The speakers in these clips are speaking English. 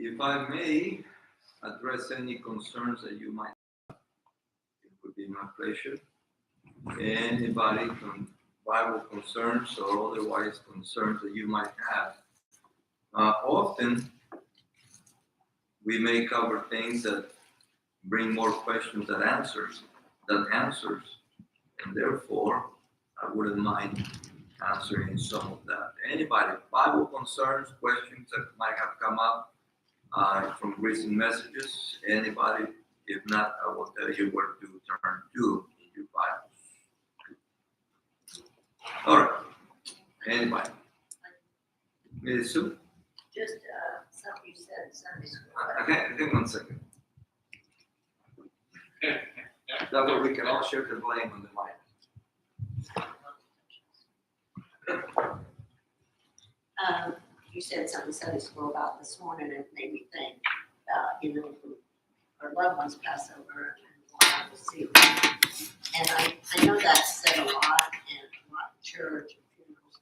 If I may address any concerns that you might have, it would be my pleasure. Anybody from Bible concerns or otherwise concerns that you might have. Often we may cover things that bring more questions than answers, and therefore I wouldn't mind answering some of that. Anybody, Bible concerns, questions that might have come up from recent messages? Anybody? If not, I will tell you where to turn to in your Bibles. All right. Anybody? Ms. Sue? Just something you said in Sunday school. Okay, 1 second. That way we can all share the blame on the mic. You said something in Sunday school about this morning, and it made me think about, our loved ones pass over and we'll to see them. And I know that's said a lot in a lot of church and funerals,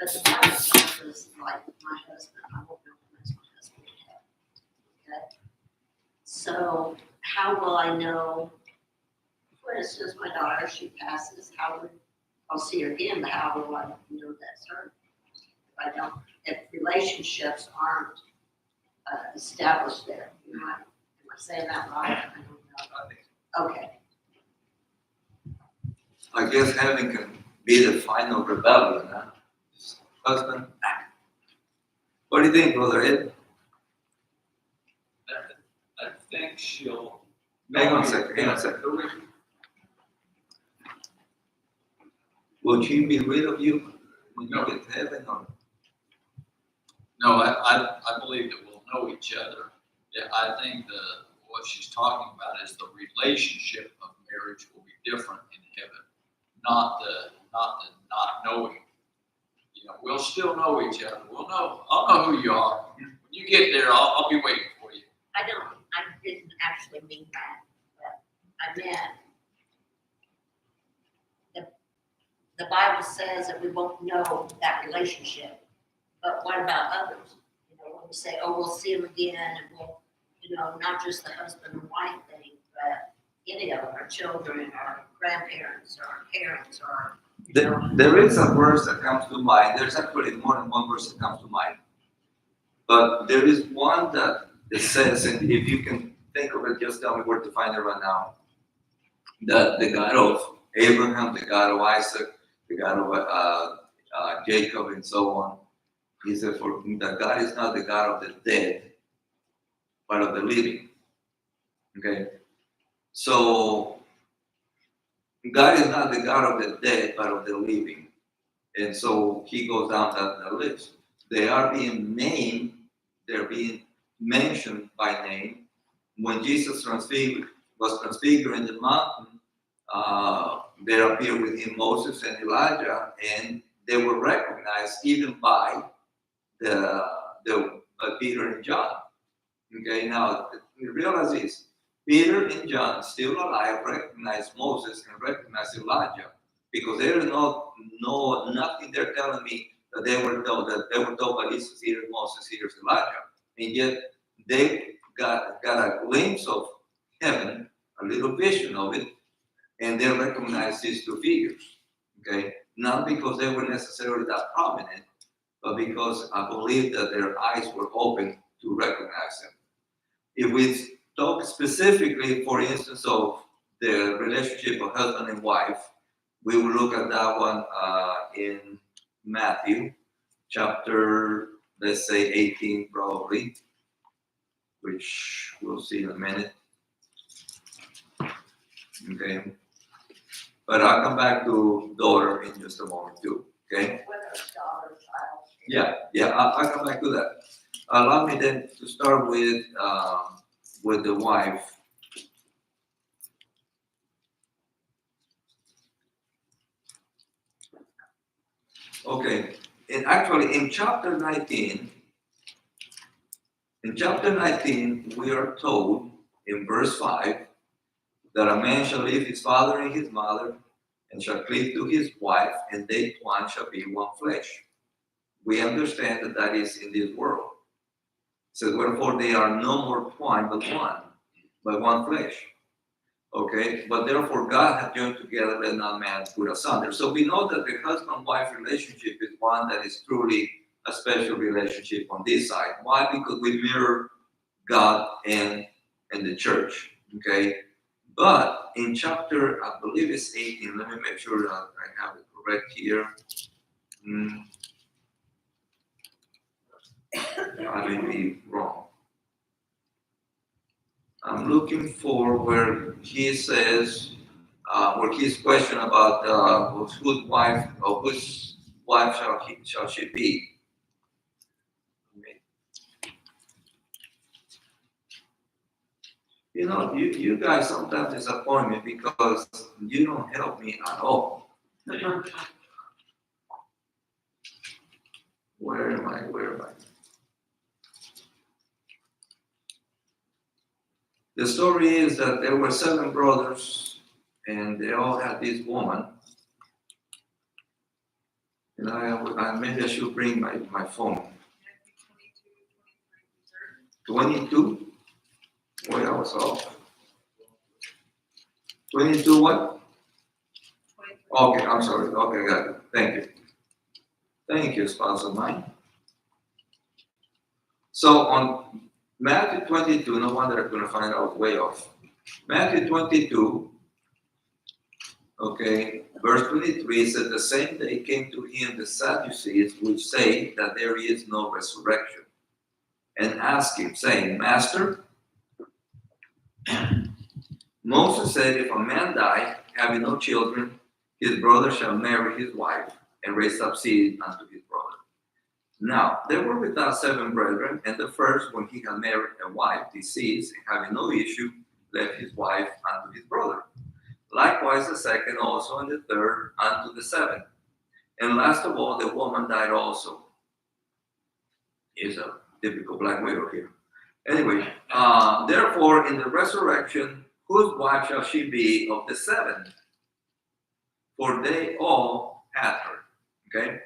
but the Bible tells us, like my husband, I won't know when that's my husband in heaven. Okay? So how will I know, for instance, my daughter, she passes, I'll see her again, but how will I know that's her? If I don't, if relationships aren't established there, am I saying that right? I don't know. Okay. I guess heaven can be the final rebellion, huh? Husband. What do you think, Brother Ed? I think she'll. Hang on a second. Will she be rid of you when you get to heaven? Or? No, I believe that we'll know each other. Yeah, I think what she's talking about is the relationship of marriage will be different in heaven, not the not knowing. We'll still know each other. I'll know who you are. When you get there, I'll be waiting for you. I didn't actually mean that, but I meant the Bible says that we won't know that relationship. But what about others? When we say, oh, we'll see them again, and we'll, not just the husband and wife thing, but any of them, our children, our grandparents, our parents, or There is a verse that comes to mind. There's actually more than one verse that comes to mind. But there is one that it says, and if you can think of it, just tell me where to find it right now. That the God of Abraham, the God of Isaac, the God of Jacob, and so on. He said, for that God is not the God of the dead, but of the living. Okay? So, God is not the God of the dead, but of the living. And so, he goes down that list. They are being named, they're being mentioned by name. When Jesus was transfigured in the mountain, there appeared with him Moses and Elijah, and they were recognized even by the Peter and John. Okay, now realize this: Peter and John, still alive, recognize Moses and recognize Elijah, because there is nothing they're telling me that they were told by Jesus, here's Moses, here's Elijah, and yet they got a glimpse of heaven, a little vision of it, and they recognize these two figures. Okay, not because they were necessarily that prominent, but because I believe that their eyes were open to recognize them. If we talk specifically, for instance, of the relationship of husband and wife, we will look at that one in Matthew chapter, let's say 18 probably, which we'll see in a minute. Okay. But I'll come back to daughter in just a moment too. Okay. Yeah, I'll come back to that. Allow me then to start with the wife. Okay, and actually in chapter 19, we are told in verse 5 that a man shall leave his father and his mother and shall cleave to his wife, and they one shall be one flesh. We understand that is in this world. says, wherefore they are no more twined but one flesh. Okay, but therefore God hath joined together, let not man put asunder. So we know that the husband-wife relationship is one that is truly a special relationship on this side. Why? Because we mirror God and the church. Okay, but in chapter, I believe it's 18. Let me make sure that I have it correct here. I may be wrong. I'm looking for where he says, where he's questioned about whose wife or whose wife shall she be. You know, you guys sometimes disappoint me because you don't help me at all. Where am I? The story is that there were 7 brothers, and they all had this woman. And I maybe I should bring my phone. 22? Boy, I was off. 22 what? Okay, I'm sorry. Okay, got it. Thank you. Thank you, spouse of mine. So on Matthew 22, no wonder I couldn't find out, way off. Matthew 22, okay, verse 23 says, the same day came to him the Sadducees, which say that there is no resurrection, and asked him, saying, Master, Moses said, if a man die, having no children, his brother shall marry his wife, and raise up seed unto his brother. Now, there were with us 7 brethren, and the first, when he had married a wife, deceased, and having no issue, left his wife unto his brother. Likewise the second also, and the third unto the 7th. And last of all, the woman died also. Is a typical black widow here. Anyway, therefore, in the resurrection, whose wife shall she be of the 7? For they all had her. Okay?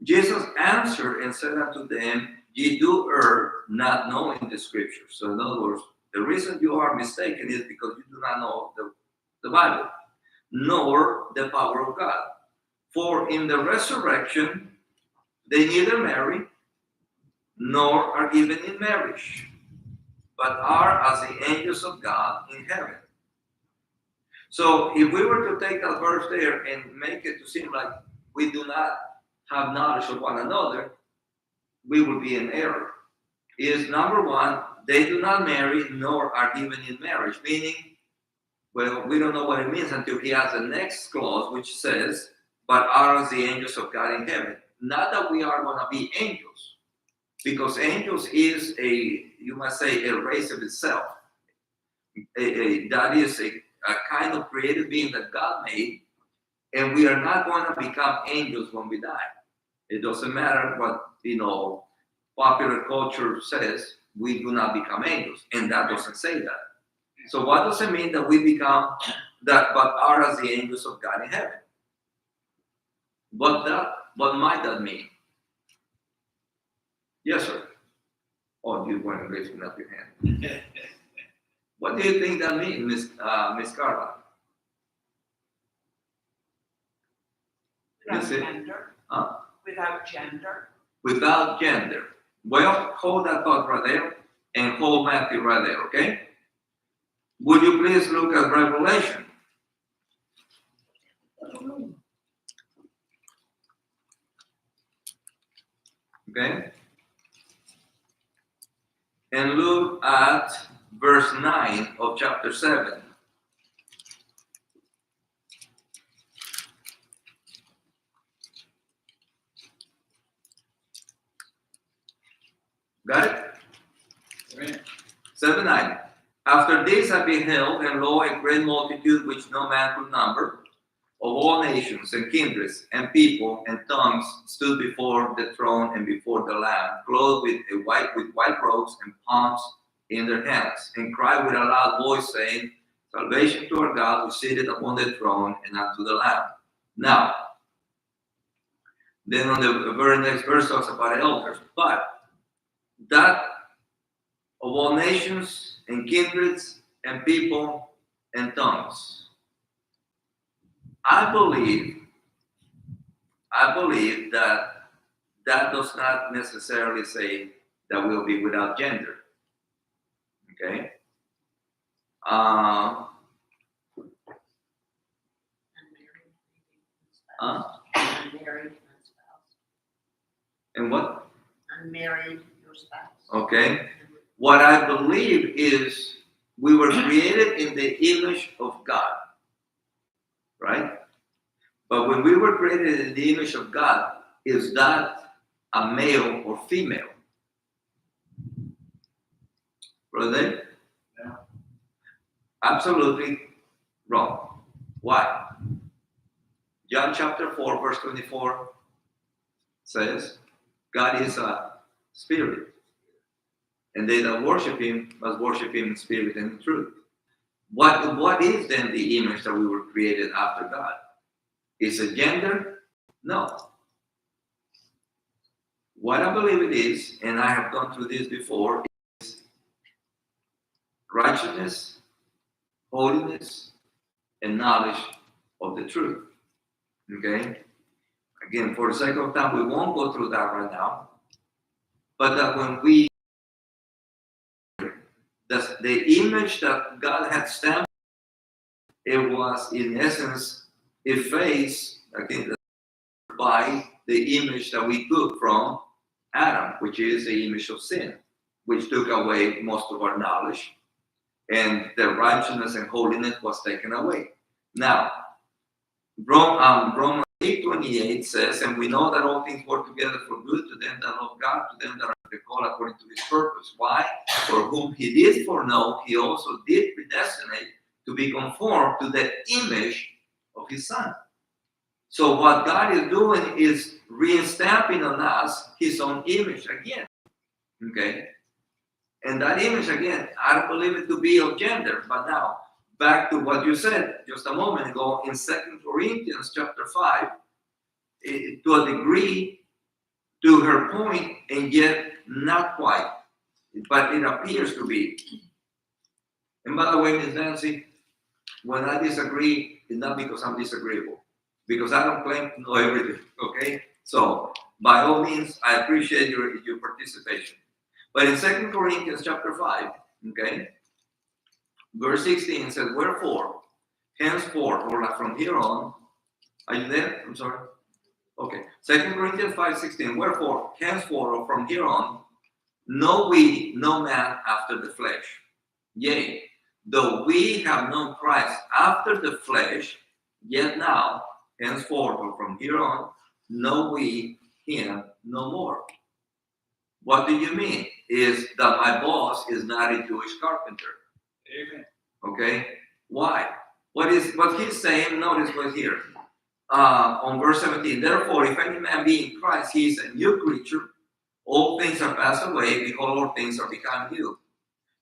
Jesus answered and said unto them, ye do err, not knowing the scriptures. So in other words, the reason you are mistaken is because you do not know the Bible, nor the power of God. For in the resurrection, they neither marry, nor are given in marriage, but are as the angels of God in heaven. So if we were to take that verse there and make it to seem like we do not have knowledge of one another, we will be in error. Is number one, they do not marry nor are given in marriage, meaning, well, we don't know what it means until he has the next clause, which says, but are as the angels of God in heaven. Not that we are going to be angels, because angels is you must say, a race of itself. That is a kind of created being that God made, and we are not going to become angels when we die. It doesn't matter what, popular culture says, we do not become angels, and that doesn't say that. So what does it mean that we become that, but are as the angels of God in heaven? What might that mean? Yes, sir. Oh, you weren't raising up your hand. What do you think that means, Miss Carla? Without gender. Huh? Without gender. Without gender. Well, hold that thought right there and hold Matthew right there, okay? Would you please look at Revelation? Okay? And look at verse 9 of chapter 7. Got it? Amen. 7:9. After this I beheld, and lo, a great multitude which no man could number, of all nations and kindreds and people and tongues, stood before the throne and before the Lamb, clothed with white robes and palms in their hands, and cried with a loud voice, saying, Salvation to our God who sitteth upon the throne and unto the Lamb. Now, then on the very next verse talks about elders, but that of all nations and kindreds and people and tongues. I believe that that does not necessarily say that we'll be without gender. Okay? Unmarried, no spouse. And what? Unmarried, no spouse. Okay? What I believe is we were created in the image of God. Right? But when we were created in the image of God, is that a male or female? Brother? Yeah. Absolutely wrong. Why? John chapter 4, verse 24 says, God is a spirit, and they that worship him must worship him in spirit and in truth. What is then the image that we were created after God? Is it gender? No. What I believe it is, and I have gone through this before, is righteousness, holiness, and knowledge of the truth. Okay? Again, for the sake of time, we won't go through that right now. But that when we, the image that God had stamped, it was in essence effaced, again, by the image that we took from Adam, which is the image of sin, which took away most of our knowledge, and the righteousness and holiness was taken away. Now, Romans 8:28 says, and we know that all things work together for good to them that love God, to them that are called according to his purpose. Why? For whom he did foreknow, he also did predestinate to be conformed to the image of his son. So what God is doing is restamping on us his own image again. Okay? And that image, again, I don't believe it to be of gender. But now, back to what you said just a moment ago in 2 Corinthians chapter 5, to a degree, to her point, and yet not quite. But it appears to be. And by the way, Ms. Nancy, when I disagree, it's not because I'm disagreeable. Because I don't claim to know everything, okay? So, by all means, I appreciate your participation. But in 2 Corinthians chapter 5, okay, verse 16 says, wherefore, henceforth, or from here on, are you there? I'm sorry. Okay, 2 Corinthians 5:16, wherefore, henceforth, or from here on, know we no man after the flesh. Yea, though we have known Christ after the flesh, yet now, henceforth, or from here on, know we him no more. What do you mean? Is that my boss is not a Jewish carpenter. Amen. Okay? Why? What he's saying, notice what's here. On verse 17, therefore, if any man be in Christ, he is a new creature. All things are passed away, behold, all things are become new.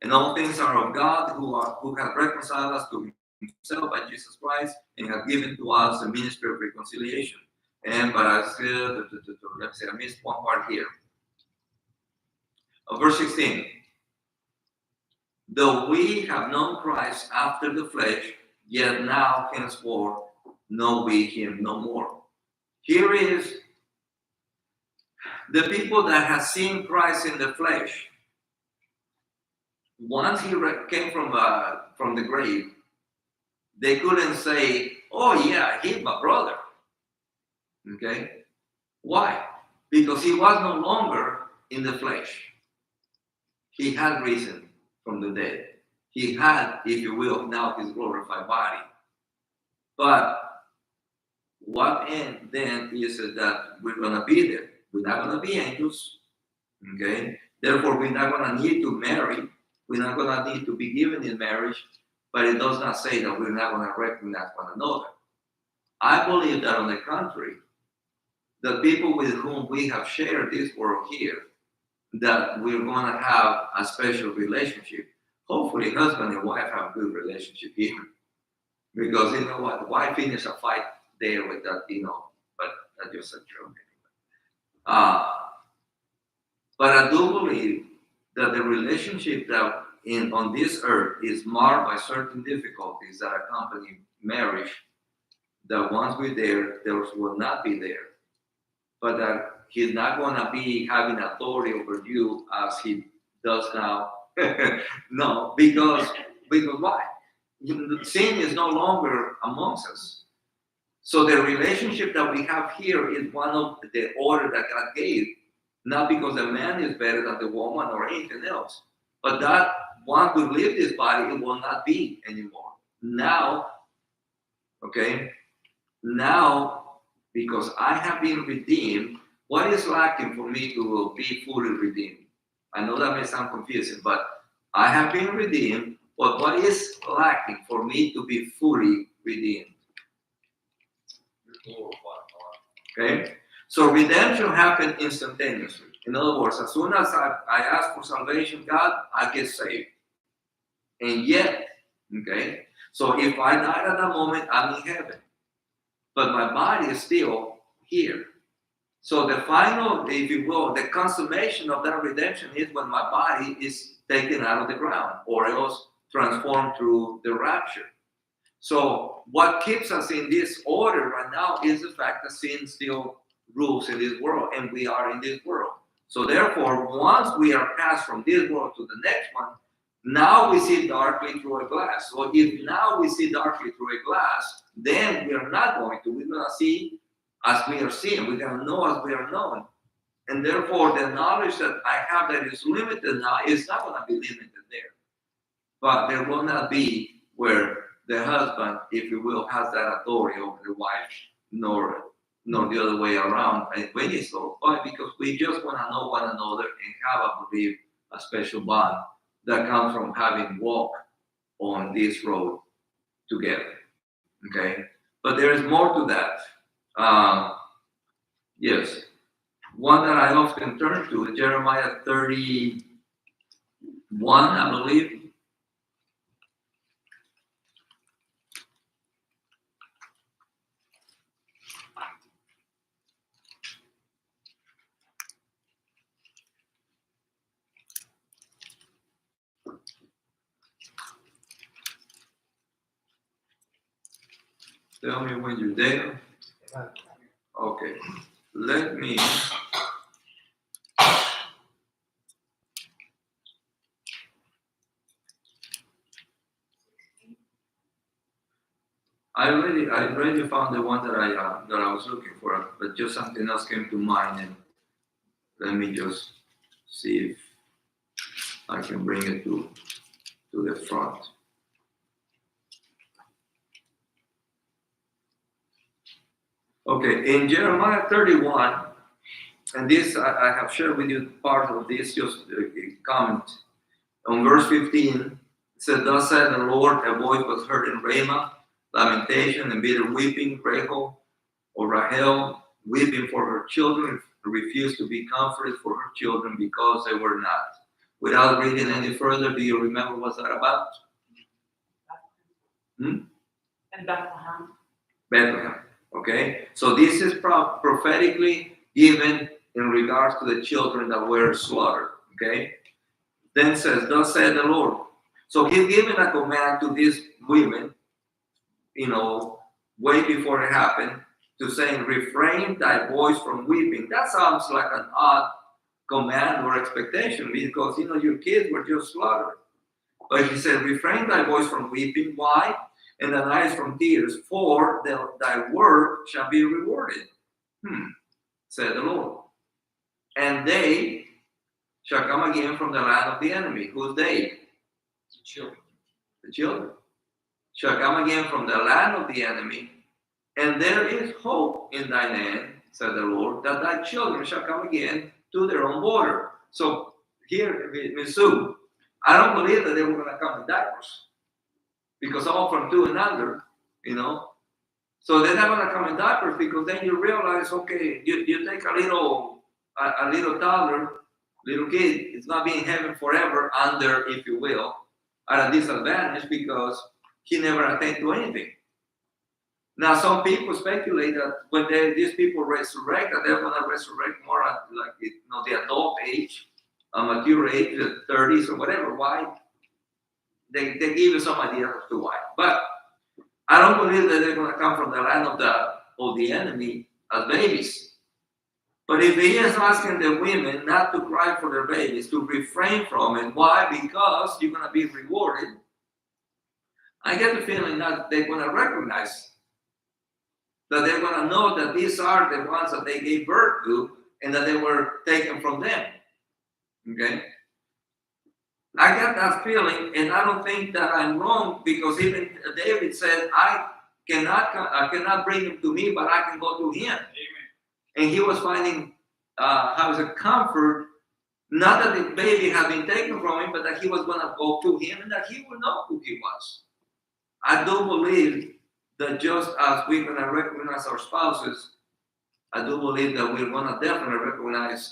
And all things are of God, who has reconciled us to himself by Jesus Christ, and has given to us the ministry of reconciliation. But I said, let's say I missed one part here. Verse 16. Though we have known Christ after the flesh, yet now henceforth know we him no more. Here is the people that have seen Christ in the flesh. Once he came from the grave, they couldn't say, oh yeah, he's my brother. Okay? Why? Because he was no longer in the flesh. He had risen from the dead. He had, if you will, now his glorified body. But what end then is that we're going to be there? We're not going to be angels. Okay? Therefore, we're not going to need to marry. We're not going to need to be given in marriage. But it does not say that we're not going to recognize one another. I believe that on the contrary, the people with whom we have shared this world here, that we're going to have a special relationship. Hopefully, husband and wife have a good relationship here. Because you know what? Why finish a fight there with that, but that's just a joke. But I do believe that the relationship that on this earth is marred by certain difficulties that accompany marriage, that once we're there, those will not be there. But that he's not going to be having authority over you as he does now. No, because why? Sin is no longer amongst us. So the relationship that we have here is one of the order that God gave, not because the man is better than the woman or anything else, but that once we leave this body, it will not be anymore. Now, okay, now, because I have been redeemed, what is lacking for me to be fully redeemed? I know that may sound confusing, but I have been redeemed, but what is lacking for me to be fully redeemed? Okay? So redemption happened instantaneously. In other words, as soon as I ask for salvation, God, I get saved. And yet, okay, so if I die at that moment, I'm in heaven. But my body is still here. So the final, if you will, the consummation of that redemption is when my body is taken out of the ground or else transformed through the rapture. So what keeps us in this order right now is the fact that sin still rules in this world, and we are in this world. So therefore, once we are passed from this world to the next one, now we see darkly through a glass. So if now we see darkly through a glass, then we are not going to. We're going to see as we are seeing. We're going to know as we are known. And therefore, the knowledge that I have that is limited now is not going to be limited there. But there will not be where the husband, if you will, has that authority over the wife, nor the other way around. And when it's so, why? Because we just want to know one another and have, I believe, a special bond that comes from having walked on this road together. Okay? But there is more to that. Yes. One that I often turn to is Jeremiah 31, I believe. Tell me when you're there. Okay. Let me. I already found the one that I was looking for, but just something else came to mind, and let me just see if I can bring it to the front. Okay, in Jeremiah 31, and this I have shared with you part of this, just a comment. On verse 15, it said, "Thus said the Lord, a voice was heard in Ramah, lamentation and bitter weeping, Rachel weeping for her children, refused to be comforted for her children because they were not." Without reading any further, do you remember what's that about? And Bethlehem. Bethlehem. Okay, so this is prophetically given in regards to the children that were slaughtered. Okay, then says, "Thus said the Lord." So he's giving a command to these women, way before it happened, to saying, "Refrain thy voice from weeping." That sounds like an odd command or expectation because your kids were just slaughtered. But he said, "Refrain thy voice from weeping." Why? "And thine eyes from tears, for thy work shall be rewarded, said the Lord. And they shall come again from the land of the enemy." Who's they? The children. The children. "Shall come again from the land of the enemy, and there is hope in thy land, said the Lord, that thy children shall come again to their own border." So here, Mizzou, I don't believe that they were going to come in diapers. Because all from 2 and under, So they're not going to come in diapers because then you realize, okay, you take a little toddler, little kid, it's not being in heaven forever under, if you will, at a disadvantage because he never attained to anything. Now, some people speculate that when these people resurrect, that they're going to resurrect more at the adult age, a mature age, the 30s or whatever. Why? They give you some idea as to why. But I don't believe that they're going to come from the land of the enemy as babies. But if he is asking the women not to cry for their babies, to refrain from it, why? Because you're going to be rewarded. I get the feeling that they're going to recognize that they're going to know that these are the ones that they gave birth to and that they were taken from them. Okay? I get that feeling, and I don't think that I'm wrong, because even David said, I cannot bring him to me, but I can go to him. And he was finding how is a comfort, not that the baby had been taken from him, but that he was going to go to him and that he would know who he was. I do believe that just as we're going to recognize our spouses, I do believe that we're going to definitely recognize